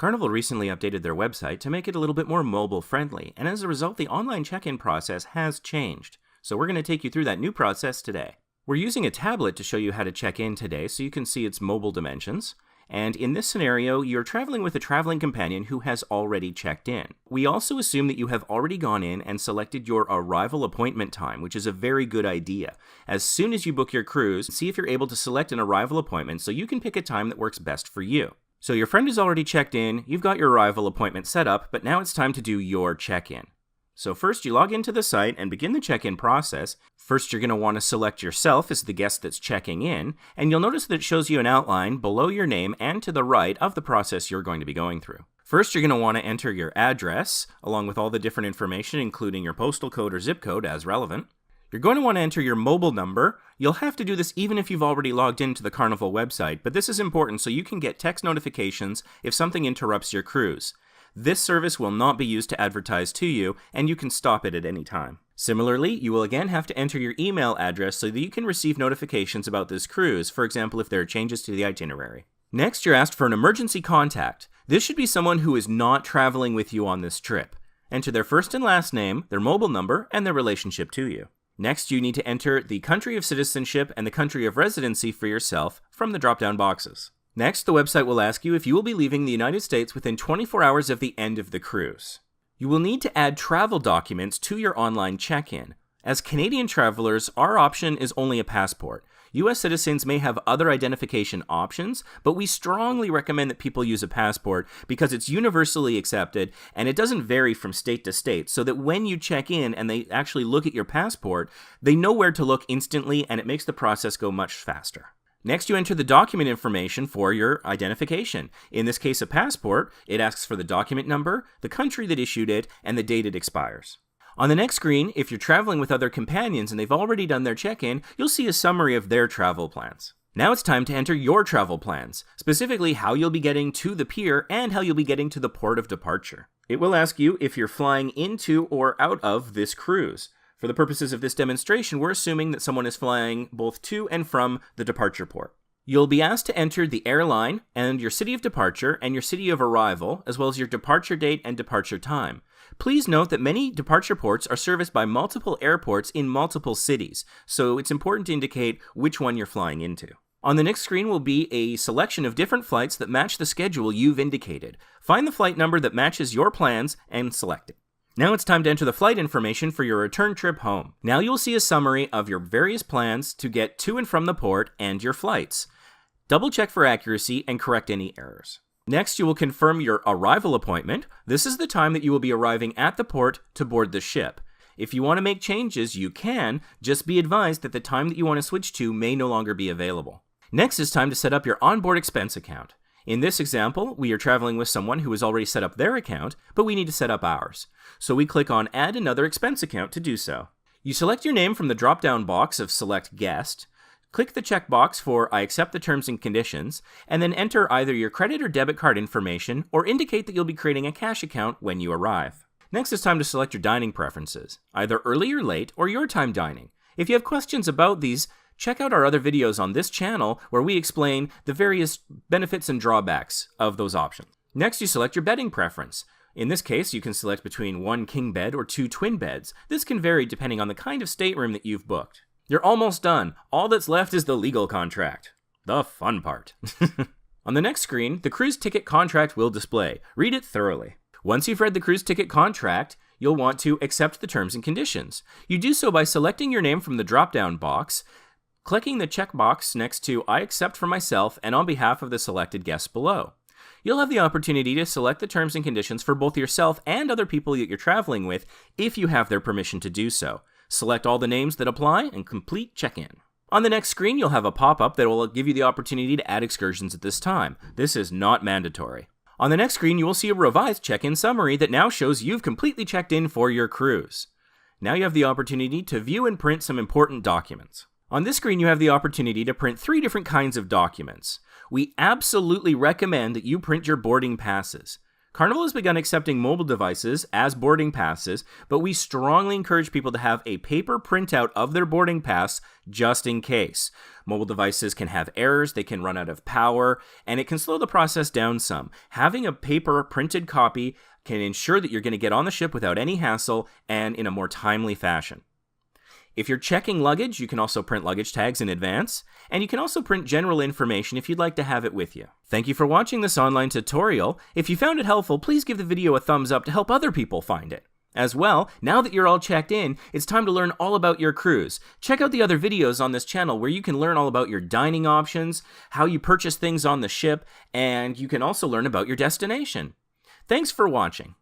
Carnival recently updated their website to make it a little bit more mobile friendly, and as a result, the online check-in process has changed. So we're going to take you through that new process today. We're using a tablet to show you how to check in today so you can see its mobile dimensions. And in this scenario, you're traveling with a traveling companion who has already checked in. We also assume that you have already gone in and selected your arrival appointment time, which is a very good idea. As soon as you book your cruise, see if you're able to select an arrival appointment so you can pick a time that works best for you. So your friend has already checked in, you've got your arrival appointment set up, but now it's time to do your check-in. So first you log into the site and begin the check-in process. First you're going to want to select yourself as the guest that's checking in, and you'll notice that it shows you an outline below your name and to the right of the process you're going to be going through. First you're going to want to enter your address, along with all the different information, including your postal code or zip code as relevant. You're going to want to enter your mobile number. You'll have to do this even if you've already logged into the Carnival website, but this is important so you can get text notifications if something interrupts your cruise. This service will not be used to advertise to you, and you can stop it at any time. Similarly, you will again have to enter your email address so that you can receive notifications about this cruise, for example, if there are changes to the itinerary. Next, you're asked for an emergency contact. This should be someone who is not traveling with you on this trip. Enter their first and last name, their mobile number, and their relationship to you. Next, you need to enter the country of citizenship and the country of residency for yourself from the drop-down boxes. Next, the website will ask you if you will be leaving the United States within 24 hours of the end of the cruise. You will need to add travel documents to your online check-in. As Canadian travelers, our option is only a passport. U.S. citizens may have other identification options, but we strongly recommend that people use a passport because it's universally accepted and it doesn't vary from state to state, so that when you check in and they actually look at your passport, they know where to look instantly and it makes the process go much faster. Next, you enter the document information for your identification. In this case, a passport, it asks for the document number, the country that issued it, and the date it expires. On the next screen, if you're traveling with other companions and they've already done their check-in, you'll see a summary of their travel plans. Now it's time to enter your travel plans, specifically how you'll be getting to the pier and how you'll be getting to the port of departure. It will ask you if you're flying into or out of this cruise. For the purposes of this demonstration, we're assuming that someone is flying both to and from the departure port. You'll be asked to enter the airline and your city of departure and your city of arrival, as well as your departure date and departure time. Please note that many departure ports are serviced by multiple airports in multiple cities, so it's important to indicate which one you're flying into. On the next screen will be a selection of different flights that match the schedule you've indicated. Find the flight number that matches your plans and select it. Now it's time to enter the flight information for your return trip home. Now you'll see a summary of your various plans to get to and from the port and your flights. Double check for accuracy and correct any errors. Next, you will confirm your arrival appointment. This is the time that you will be arriving at the port to board the ship. If you want to make changes, you can. Just be advised that the time that you want to switch to may no longer be available. Next is time to set up your onboard expense account. In this example, we are traveling with someone who has already set up their account, but we need to set up ours. So we click on Add Another Expense Account to do so. You select your name from the drop-down box of Select Guest, click the checkbox for I accept the terms and conditions, and then enter either your credit or debit card information or indicate that you'll be creating a cash account when you arrive. Next it's time to select your dining preferences, either early or late or your time dining. If you have questions about these, check out our other videos on this channel where we explain the various benefits and drawbacks of those options. Next, you select your bedding preference. In this case, you can select between 1 king bed or 2 twin beds. This can vary depending on the kind of stateroom that you've booked. You're almost done. All that's left is the legal contract. The fun part. On the next screen, the cruise ticket contract will display. Read it thoroughly. Once you've read the cruise ticket contract, you'll want to accept the terms and conditions. You do so by selecting your name from the drop-down box, clicking the checkbox next to I accept for myself and on behalf of the selected guests below. You'll have the opportunity to select the terms and conditions for both yourself and other people that you're traveling with if you have their permission to do so. Select all the names that apply and complete check-in. On the next screen, you'll have a pop-up that will give you the opportunity to add excursions at this time. This is not mandatory. On the next screen, you will see a revised check-in summary that now shows you've completely checked in for your cruise. Now you have the opportunity to view and print some important documents. On this screen, you have the opportunity to print 3 different kinds of documents. We absolutely recommend that you print your boarding passes. Carnival has begun accepting mobile devices as boarding passes, but we strongly encourage people to have a paper printout of their boarding pass just in case. Mobile devices can have errors, they can run out of power, and it can slow the process down some. Having a paper printed copy can ensure that you're going to get on the ship without any hassle and in a more timely fashion. If you're checking luggage, you can also print luggage tags in advance, and you can also print general information if you'd like to have it with you. Thank you for watching this online tutorial. If you found it helpful, please give the video a thumbs up to help other people find it. As well, now that you're all checked in, it's time to learn all about your cruise. Check out the other videos on this channel where you can learn all about your dining options, how you purchase things on the ship, and you can also learn about your destination. Thanks for watching.